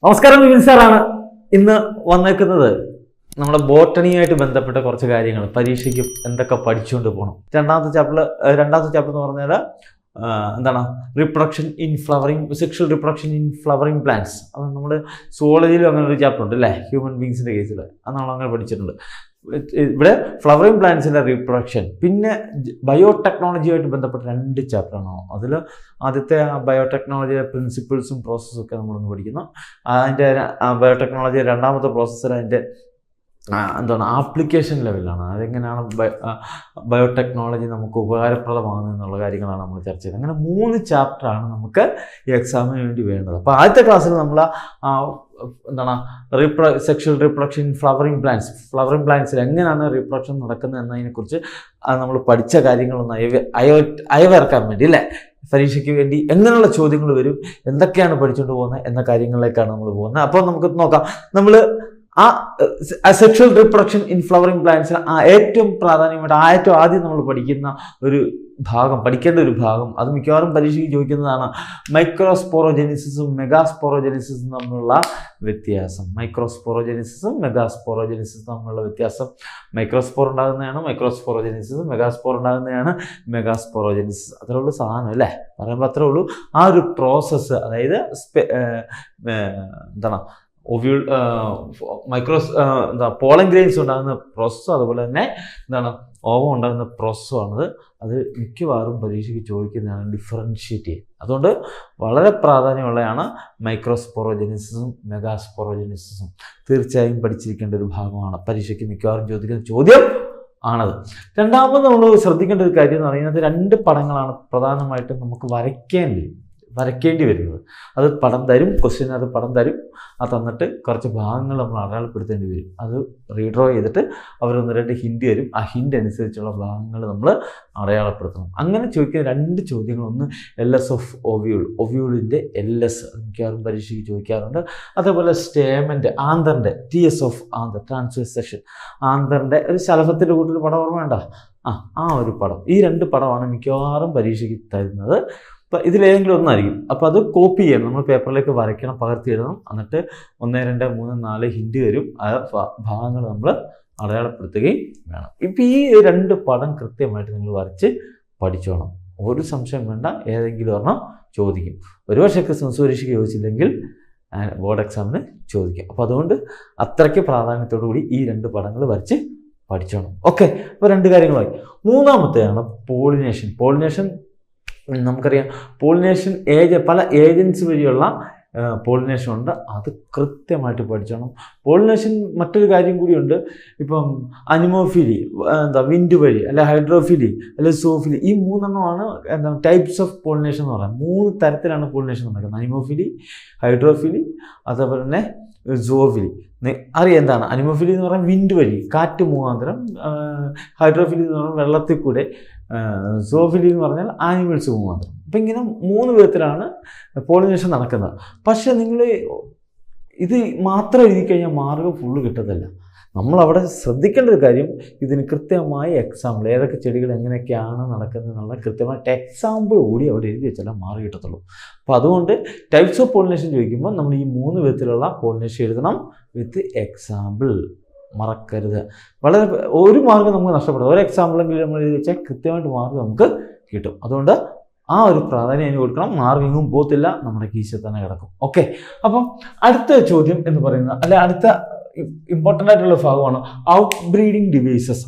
നമസ്കാരം, വിപിൻ സാറാണ് ഇന്ന് വന്നേക്കുന്നത്. നമ്മുടെ ബോട്ടണിയുമായിട്ട് ബന്ധപ്പെട്ട കുറച്ച് കാര്യങ്ങൾ പരീക്ഷയ്ക്ക് എന്തൊക്കെ പഠിച്ചുകൊണ്ട് പോകണം. രണ്ടാമത്തെ ചാപ്റ്റർ എന്ന് പറഞ്ഞാൽ എന്താണ്, reproduction in flowering, sexual reproduction in flowering plants. അത് നമ്മൾ സുവോളജിയിലും അങ്ങനെ ഒരു ചാപ്റ്റർ ഉണ്ട് അല്ലേ, ഹ്യൂമൻ ബീങ്സിൻ്റെ കേസിൽ. അത് നമ്മൾ അങ്ങനെ പഠിച്ചിട്ടുണ്ട്. ഇവിടെ ഫ്ലവറിങ് പ്ലാന്റ്സിൻ്റെ റീപ്രൊഡക്ഷൻ, പിന്നെ ബയോടെക്നോളജിയുമായിട്ട് ബന്ധപ്പെട്ട 2 ചാപ്റ്ററാണ്. അതിൽ ആദ്യത്തെ ബയോടെക്നോളജിയുടെ പ്രിൻസിപ്പിൾസും പ്രോസസ്സും ഒക്കെ നമ്മളൊന്ന് പഠിക്കുന്നു. അതിൻ്റെ ബയോടെക്നോളജി രണ്ടാമത്തെ പ്രോസസ്സിൽ അതിൻ്റെ എന്താണ് ആപ്ലിക്കേഷൻ ലെവലിലാണ്. അതെങ്ങനെയാണ് ബയോടെക്നോളജി നമുക്ക് ഉപകാരപ്രദമാകുന്നത് എന്നുള്ള കാര്യങ്ങളാണ് നമ്മൾ ചർച്ച ചെയ്തത്. അങ്ങനെ 3 ചാപ്റ്ററാണ് നമുക്ക് ഈ എക്സാമിന് വേണ്ടി വേണ്ടത്. അപ്പോൾ ആദ്യത്തെ ക്ലാസ്സിൽ നമ്മൾ എന്താണ് സെക്ഷൽ റീപ്രൊഡക്ഷൻ ഇൻ ഫ്ലവറിങ് പ്ലാന്റ്സിൽ എങ്ങനെയാണ് റീപ്രൊഡക്ഷൻ നടക്കുന്നത് എന്നതിനെക്കുറിച്ച് നമ്മൾ പഠിച്ച കാര്യങ്ങളൊന്ന് അയവിറക്കാൻ വേണ്ടി അല്ലേ, പരീക്ഷയ്ക്ക് വേണ്ടി എങ്ങനെയുള്ള ചോദ്യങ്ങൾ വരും, എന്തൊക്കെയാണ് പഠിച്ചുകൊണ്ട് പോകുന്നത് എന്ന കാര്യങ്ങളിലേക്കാണ് നമ്മൾ പോകുന്നത്. അപ്പോൾ നമുക്ക് നോക്കാം. നമ്മൾ സെക്ഷൽ റീപ്രൊഡക്ഷൻ ഇൻ ഫ്ലവറിങ് പ്ലാന്റ്സിന് ഏറ്റവും പ്രാധാന്യമായിട്ട് ആദ്യം നമ്മൾ പഠിക്കേണ്ട ഒരു ഭാഗം, അത് മിക്കവാറും പരീക്ഷയ്ക്ക് ചോദിക്കുന്നതാണ്. മൈക്രോസ്പോറോജെനിസിസും മെഗാസ്പോറോജെനിസിസും തമ്മിലുള്ള വ്യത്യാസം. മൈക്രോസ്പോർ ഉണ്ടാകുന്നതാണ് മൈക്രോസ്പോറോജെനിസിസ്, മെഗാസ്പോർ ഉണ്ടാകുന്നതാണ് മെഗാസ്പോറോജെനിസിസ്. അത്രയുള്ള സാധനം അല്ലേ, പറയുമ്പോൾ അത്രേ ഉള്ളൂ. ആ ഒരു പ്രോസസ്സ്, അതായത് എന്താണ് പോളൻ ഗ്രെയിൻസ് ഉണ്ടാകുന്ന പ്രോസസ്സും അതുപോലെ തന്നെ എന്താണ് ഓവം ഉണ്ടാകുന്ന പ്രോസസ്സുമാണത്. അത് മിക്കവാറും പരീക്ഷയ്ക്ക് ചോദിക്കുന്നതാണ്, ഡിഫറൻഷ്യേറ്റ് ചെയ്യുക. അതുകൊണ്ട് വളരെ പ്രാധാന്യമുള്ളതാണ് മൈക്രോസ്പോറോജെനിസിസും മെഗാസ്പോറോജെനിസിസും. തീർച്ചയായും പഠിച്ചിരിക്കേണ്ട ഒരു ഭാഗമാണ്, പരീക്ഷയ്ക്ക് മിക്കവാറും ചോദിക്കുന്ന ചോദ്യം ആണത്. രണ്ടാമത് നമ്മൾ ശ്രദ്ധിക്കേണ്ട ഒരു കാര്യം എന്ന് പറയുന്നത് 2 പടങ്ങളാണ് പ്രധാനമായിട്ടും നമുക്ക് വരയ്ക്കേണ്ടി വരുന്നത്. അത് പടം തരും, ക്വസ്റ്റ്യനകത്ത് പടം തരും. അത് തന്നിട്ട് കുറച്ച് ഭാഗങ്ങൾ നമ്മൾ അടയാളപ്പെടുത്തേണ്ടി വരും. അത് റീഡ്രോ ചെയ്തിട്ട് അവർ 1-2 ഹിൻഡ് തരും. ആ ഹിൻഡ് അനുസരിച്ചുള്ള ഭാഗങ്ങൾ നമ്മൾ അടയാളപ്പെടുത്തണം. അങ്ങനെ ചോദിക്കുന്ന 2 ചോദ്യങ്ങൾ, ഒന്ന് LS ഓഫ് ഒവ്യൂളിൻ്റെ LS, മിക്കവാറും പരീക്ഷയ്ക്ക് ചോദിക്കാറുണ്ട്. അതേപോലെ സ്റ്റേമൻ്റെ ആന്തറിൻ്റെ TS of anther, transverse section, ആന്തറിൻ്റെ ഒരു ശലഭത്തിൻ്റെ കൂട്ടൊരു പടം ഓർമ്മ വേണ്ട, ആ ഒരു പടം. ഈ 2 പടമാണ് മിക്കവാറും പരീക്ഷയ്ക്ക് തരുന്നത്. അപ്പം ഇതിലേതെങ്കിലും ഒന്നായിരിക്കും. അപ്പോൾ അത് കോപ്പി ചെയ്യണം, നമ്മൾ പേപ്പറിലേക്ക് വരയ്ക്കണം, പകർത്തി എഴുതണം. എന്നിട്ട് 1, 2, 3, 4 ഹിൻഡ് തരും. ആ ഭാഗങ്ങൾ നമ്മൾ അടയാളപ്പെടുത്തുകയും വേണം. ഇപ്പം ഈ 2 പടം കൃത്യമായിട്ട് നിങ്ങൾ വരച്ച് പഠിച്ചോണം. ഒരു സംശയം വേണ്ട, ഏതെങ്കിലും ഒരെണ്ണം ചോദിക്കും. ഒരു പക്ഷേ ക്രിസ്മസ് പരീക്ഷയ്ക്ക് ചോദിച്ചില്ലെങ്കിൽ ബോർഡ് എക്സാമിന് ചോദിക്കും. അപ്പോൾ അതുകൊണ്ട് അത്രയ്ക്ക് പ്രാധാന്യത്തോടു കൂടി ഈ 2 പടങ്ങൾ വരച്ച് പഠിച്ചോണം. ഓക്കെ, അപ്പോൾ 2 കാര്യങ്ങളായി. മൂന്നാമത്തെയാണ് പോളിനേഷൻ. നമുക്കറിയാം, പോളിനേഷൻ പല ഏജൻസി വഴിയുള്ള പോളിനേഷൻ ഉണ്ട്. അത് കൃത്യമായിട്ട് പഠിച്ചോണം. പോളിനേഷൻ മറ്റൊരു കാര്യം കൂടിയുണ്ട്. ഇപ്പം അനിമോഫിലി, വിൻഡ് വഴി, അല്ലെ ഹൈഡ്രോഫിലി, അല്ലെ സോഫിലി, ഈ 3 ടൈപ്സ് ഓഫ് പോളിനേഷൻ എന്ന് പറയുന്നത്. 3 തരത്തിലാണ് പോളിനേഷൻ നടക്കുന്നത്. അനിമോഫിലി, ഹൈഡ്രോഫിലി, അതേപോലെ തന്നെ സോഫിലി. അറിയാം എന്താണ് അനിമോഫിലി എന്ന് പറഞ്ഞാൽ വിൻഡ് വഴി, കാറ്റ് മുഖാന്തരം. ഹൈഡ്രോഫിലി എന്ന് പറഞ്ഞാൽ വെള്ളത്തിൽ കൂടെ. സോഫിലി എന്ന് പറഞ്ഞാൽ ആനിമൽസ് മുഖാന്തരം. അപ്പം ഇങ്ങനെ 3 വിധത്തിലാണ് പോളിനേഷൻ നടക്കുന്നത്. പക്ഷെ നിങ്ങൾ ഇത് മാത്രം എഴുതി കഴിഞ്ഞാൽ മാർക്ക് ഫുള്ള് കിട്ടത്തില്ല. നമ്മളവിടെ ശ്രദ്ധിക്കേണ്ട ഒരു കാര്യം, ഇതിന് കൃത്യമായ എക്സാമ്പിൾ, ഏതൊക്കെ ചെടികൾ എങ്ങനെയൊക്കെയാണ് നടക്കുന്നത് എന്നുള്ള കൃത്യമായിട്ട് എക്സാമ്പിൾ കൂടി അവിടെ എഴുതി വെച്ചാൽ മാർക്ക് കിട്ടത്തുള്ളൂ. അപ്പോൾ അതുകൊണ്ട് ടൈപ്സ് ഓഫ് പോളിനേഷൻ ചോദിക്കുമ്പോൾ നമ്മൾ ഈ 3 വിധത്തിലുള്ള പോളിനേഷൻ എഴുതണം വിത്ത് എക്സാമ്പിൾ. മറക്കരുത്. വളരെ ഒരു മാർക്ക് നമുക്ക് നഷ്ടപ്പെടും. ഒരു എക്സാമ്പിളെങ്കിലും നമ്മൾ എഴുതി വെച്ചാൽ കൃത്യമായിട്ട് മാർക്ക് നമുക്ക് കിട്ടും. അതുകൊണ്ട് ആ ഒരു പ്രാധാന്യം അതിന് കൊടുക്കണം. മാർക്കെങ്ങും പോകത്തില്ല, നമ്മുടെ കീശയിൽ തന്നെ കിടക്കും. ഓക്കെ, അപ്പം അടുത്ത ചോദ്യം എന്ന് പറയുന്നത്, അടുത്ത ഇമ്പോർട്ടൻ്റ് ആയിട്ടുള്ള ഭാഗമാണ് ഔട്ട് ബ്രീഡിങ് ഡിവൈസസ്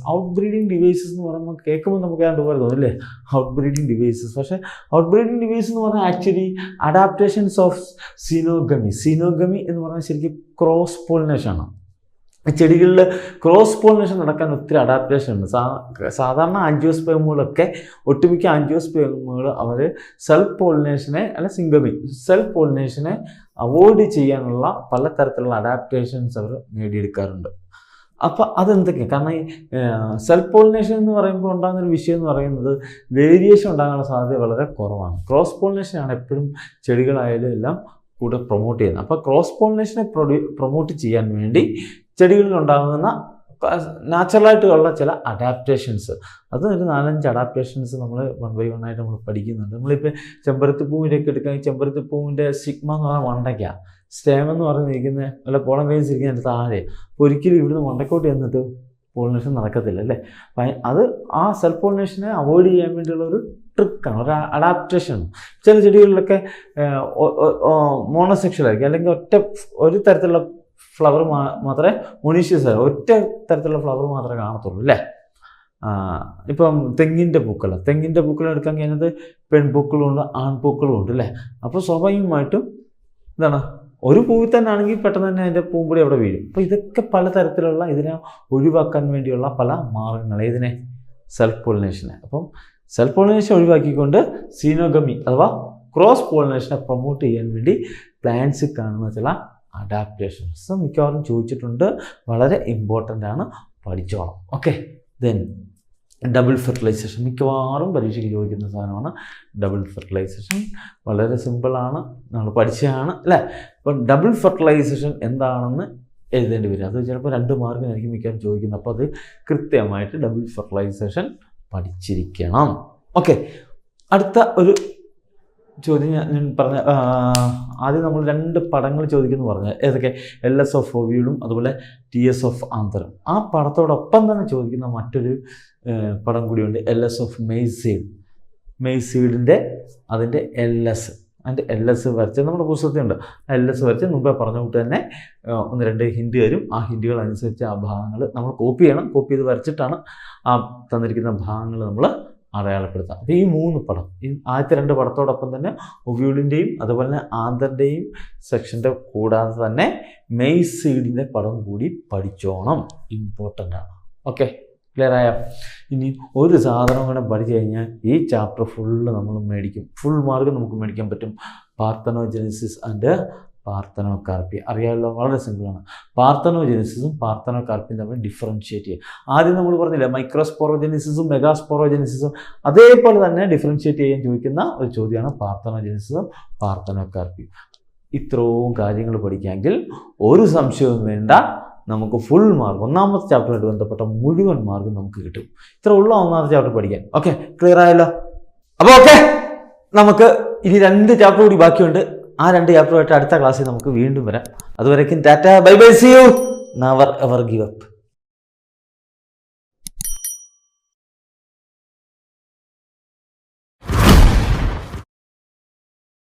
എന്ന് പറയുമ്പോൾ കേൾക്കുമ്പോൾ നമുക്ക് അതുപോലെ തോന്നും അല്ലേ, ഔട്ട് ബ്രീഡിങ് ഡിവൈസസ്. പക്ഷേ ഔട്ട് ബ്രീഡിങ് ഡിവൈസ് എന്ന് പറഞ്ഞാൽ ആക്ച്വലി അഡാപ്റ്റേഷൻസ് ഓഫ് സീനോഗമി എന്ന് പറഞ്ഞാൽ ശരിക്കും ക്രോസ് പോളിനേഷൻ ആണ്. ചെടികളിൽ ക്രോസ് പോളിനേഷൻ നടക്കാൻ ഒത്തിരി അഡാപ്റ്റേഷൻ ഉണ്ട്. സാധാരണ ആൻജിയോസ്പേമുകളൊക്കെ, ഒട്ടുമിക്ക ആൻജിയോസ്പേമുകൾ അവർ സെൽഫ് പോളിനേഷനെ അവോയ്ഡ് ചെയ്യാനുള്ള പലതരത്തിലുള്ള അഡാപ്റ്റേഷൻസ് അവർ നേടിയെടുക്കാറുണ്ട്. അപ്പോൾ അതെന്തൊക്കെയാണ്? കാരണം ഈ സെൽഫ് പോളിനേഷൻ എന്ന് പറയുമ്പോൾ ഉണ്ടാകുന്നൊരു വിഷയം എന്ന് പറയുന്നത് വേരിയേഷൻ ഉണ്ടാകാനുള്ള സാധ്യത വളരെ കുറവാണ്. ക്രോസ് പോളിനേഷനാണ് എപ്പോഴും ചെടികളായാലും എല്ലാം കൂടെ പ്രൊമോട്ട് ചെയ്യുന്നത്. അപ്പോൾ ക്രോസ് പോളിനേഷനെ പ്രൊമോട്ട് ചെയ്യാൻ വേണ്ടി ചെടികളിൽ ഉണ്ടാകുന്ന നാച്ചുറലായിട്ടുള്ള ചില അഡാപ്റ്റേഷൻസ്, അത് ഒരു 4-5 അഡാപ്റ്റേഷൻസ് നമ്മൾ 1 by 1 ആയിട്ട് നമ്മൾ പഠിക്കുന്നുണ്ട്. നമ്മളിപ്പോൾ ചെമ്പരത്തിപ്പൂവിൻ്റെയൊക്കെ എടുക്കുകയാണെങ്കിൽ ചെമ്പരത്തിപ്പൂവിൻ്റെ സിഗ്മ എന്ന് പറഞ്ഞാൽ വണ്ടയ്ക്ക, സ്റ്റേം എന്ന് പറഞ്ഞിരിക്കുന്നത് അല്ല പോളൻ ഗ്രെയിൻസ് ഇരിക്കുന്നതിൻ്റെ താഴെ. അപ്പോൾ ഒരിക്കലും ഇവിടുന്ന് മണ്ടക്കോട്ട് ചെന്നിട്ട് പോളിനേഷൻ നടക്കത്തില്ല അല്ലേ. അപ്പം അത് ആ സെൽഫ് പോളിനേഷനെ അവോയ്ഡ് ചെയ്യാൻ വേണ്ടിയുള്ള ഒരു ട്രിക്കാണ്, ഒരു അഡാപ്റ്റേഷൻ. ചില ചെടികളിലൊക്കെ മോണോസെക്ഷൽ ആയിരിക്കും, അല്ലെങ്കിൽ ഒരു തരത്തിലുള്ള ഫ്ലവർ മാത്രമേ മൊണീഷ്യസ് ആയി ഒറ്റ തരത്തിലുള്ള ഫ്ലവർ മാത്രമേ കാണത്തുള്ളൂ അല്ലേ. ഇപ്പം തെങ്ങിൻ്റെ പൂക്കൾ എടുക്കാൻ കഴിഞ്ഞത് പെൺപൂക്കളും ഉണ്ട് ആൺപൂക്കളും ഉണ്ട് അല്ലേ. അപ്പോൾ സ്വാഭാവികമായിട്ടും എന്താണ് ഒരു പൂവിൽ തന്നെ ആണെങ്കിൽ പെട്ടെന്ന് തന്നെ അതിൻ്റെ പൂമ്പൊടി അവിടെ വീഴും. അപ്പോൾ ഇതൊക്കെ പലതരത്തിലുള്ള ഇതിനെ ഒഴിവാക്കാൻ വേണ്ടിയുള്ള പല മാർഗങ്ങൾ, ഇതിനെ സെൽഫ് പോളിനേഷനെ. അപ്പം സെൽഫ് പോളിനേഷൻ ഒഴിവാക്കിക്കൊണ്ട് സീനോഗമി അഥവാ ക്രോസ് പോളിനേഷനെ പ്രൊമോട്ട് ചെയ്യാൻ വേണ്ടി പ്ലാന്റ്സിൽ കാണുന്ന ചില അഡാപ്റ്റേഷൻസ് മിക്കവാറും ചോദിച്ചിട്ടുണ്ട്, വളരെ ഇമ്പോർട്ടൻ്റ് ആണ്, പഠിച്ചോളാം. ഓക്കെ, ദെൻ ഡബിൾ ഫെർട്ടിലൈസേഷൻ മിക്കവാറും പരീക്ഷയ്ക്ക് ചോദിക്കുന്ന സാധനമാണ്. ഡബിൾ ഫെർട്ടിലൈസേഷൻ വളരെ സിമ്പിളാണ്, നമ്മൾ പഠിച്ചതാണ് അല്ലേ. അപ്പം ഡബിൾ ഫെർട്ടിലൈസേഷൻ എന്താണെന്ന് എഴുതേണ്ടി വരും. അത് ചിലപ്പോൾ 2 മാർക്കിനായിരിക്കും മിക്കവാറും ചോദിക്കുന്നത്. അപ്പോൾ അത് കൃത്യമായിട്ട് ഡബിൾ ഫെർട്ടിലൈസേഷൻ പഠിച്ചിരിക്കണം. ഓക്കെ, അടുത്ത ഒരു ചോദ്യം ഞാൻ പറഞ്ഞ ആദ്യം നമ്മൾ 2 പടങ്ങൾ ചോദിക്കുന്നു പറഞ്ഞത് ഏതൊക്കെ, LS ഓഫ് ഒവ്യൂളും അതുപോലെ TS ഓഫ് ആന്തരം. ആ പടത്തോടൊപ്പം തന്നെ ചോദിക്കുന്ന മറ്റൊരു പടം കൂടിയുണ്ട്, LS ഓഫ് മെയ്സ് സീഡിൻ്റെ അതിൻ്റെ അതിൻ്റെ LS വരച്ച് നമ്മുടെ പുസ്തകത്തിലുണ്ട്. ആ LS വരച്ച് മുമ്പേ പറഞ്ഞ കൂട്ട് തന്നെ 1-2 ഹിൻഡ് തരും. ആ ഹിൻഡുകൾ അനുസരിച്ച് ആ ഭാഗങ്ങൾ നമ്മൾ കോപ്പി ചെയ്യണം. കോപ്പി ചെയ്ത് വരച്ചിട്ടാണ് ആ തന്നിരിക്കുന്ന ഭാഗങ്ങൾ നമ്മൾ അടയാളപ്പെടുത്താം. അപ്പോൾ ഈ 3 പടം, ഈ ആദ്യത്തെ 2 പടത്തോടൊപ്പം തന്നെ ഒവ്യൂളിൻ്റെയും അതുപോലെ തന്നെ ആന്തറിൻ്റെയും സെക്ഷൻ്റെ കൂടാതെ തന്നെ മെയ്സ് സീഡിൻ്റെ പടം കൂടി പഠിച്ചോണം, ഇമ്പോർട്ടൻ്റ് ആണ്. ഓക്കെ, ക്ലിയർ ആയോ? ഇനി ഒരു സാധനം കൂടെ പഠിച്ചു കഴിഞ്ഞാൽ ഈ ചാപ്റ്റർ ഫുള്ള് നമ്മൾ മേടിക്കും, ഫുൾ മാർക്ക് നമുക്ക് മേടിക്കാൻ പറ്റും. പാർത്തനോജെനിസിസ് ആൻഡ് പാർത്തനോകാർപ്പി അറിയാമല്ലോ, വളരെ സിമ്പിളാണ്. പാർത്തനോജെനിസിസും പാർത്തനോകാർപ്പിയും തമ്മിൽ ഡിഫറൻഷ്യേറ്റ് ചെയ്യുക. ആദ്യം നമ്മൾ പറഞ്ഞില്ല മൈക്രോസ്പോറോജെനിസിസും മെഗാസ്പോറോജെനിസിസും, അതേപോലെ തന്നെ ഡിഫറൻഷ്യേറ്റ് ചെയ്യാൻ ചോദിക്കുന്ന ഒരു ചോദ്യമാണ് പാർത്തനോജെനിസിസും പാർത്തനോകാർപ്പിയും. ഇത്രയും കാര്യങ്ങൾ പഠിക്കാമെങ്കിൽ ഒരു സംശയവും വേണ്ട, നമുക്ക് ഫുൾ മാർക്ക്, ഒന്നാമത്തെ ചാപ്റ്ററുമായിട്ട് ബന്ധപ്പെട്ട മുഴുവൻ മാർക്കും നമുക്ക് കിട്ടും. ഇത്ര ഉള്ള ഒന്നാമത്തെ ചാപ്റ്റർ പഠിക്കാൻ. ഓക്കെ, ക്ലിയർ ആയല്ലോ? അപ്പോൾ ഓക്കെ, നമുക്ക് ഇനി 2 ചാപ്റ്റർ കൂടി ബാക്കിയുണ്ട്. ആ 2 ചാപ്റ്ററുമായിട്ട് അടുത്ത ക്ലാസ്സിൽ നമുക്ക് വീണ്ടും വരാം. അതുവരേക്കും ta-ta, bye bye, see you, never ever give up.